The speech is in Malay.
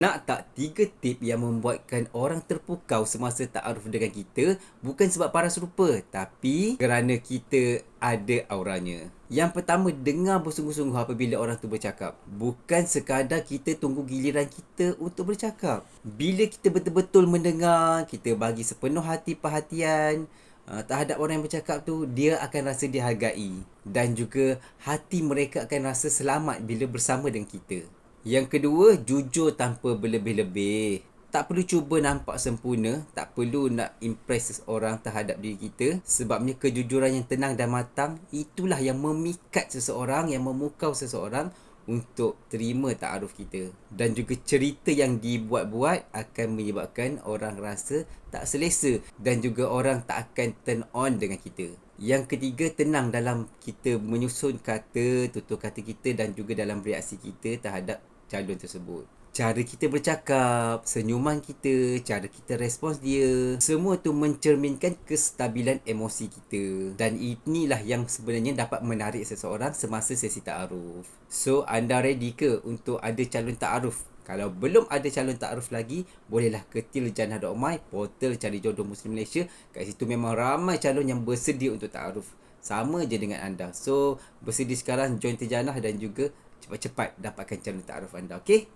Nak tak 3 tip yang membuatkan orang terpukau semasa ta'aruf dengan kita bukan sebab paras rupa tapi kerana kita ada auranya. Yang pertama, dengar bersungguh-sungguh apabila orang tu bercakap. Bukan sekadar kita tunggu giliran kita untuk bercakap. Bila kita betul-betul mendengar, kita bagi sepenuh hati perhatian terhadap orang yang bercakap tu, dia akan rasa dihargai. Dan juga hati mereka akan rasa selamat bila bersama dengan kita. Yang kedua, jujur tanpa berlebih-lebih. Tak perlu cuba nampak sempurna, tak perlu nak impress seseorang terhadap diri kita. Sebabnya kejujuran yang tenang dan matang, itulah yang memikat seseorang, yang memukau seseorang untuk terima ta'aruf kita. Dan juga cerita yang dibuat-buat akan menyebabkan orang rasa tak selesa dan juga orang tak akan turn on dengan kita. Yang ketiga, tenang dalam kita menyusun kata, tutur kata kita dan juga dalam reaksi kita terhadap calon tersebut. Cara kita bercakap, senyuman kita, cara kita respons dia, semua tu mencerminkan kestabilan emosi kita. Dan inilah yang sebenarnya dapat menarik seseorang semasa sesi ta'aruf. So, anda ready ke untuk ada calon ta'aruf? Kalau belum ada calon ta'aruf lagi, bolehlah ketil Jannah.my, portal cari jodoh Muslim Malaysia. Kat situ memang ramai calon yang bersedia untuk ta'aruf. Sama je dengan anda. So, bersedia sekarang join Terjanah dan juga cepat-cepat dapatkan calon ta'aruf anda. Okay?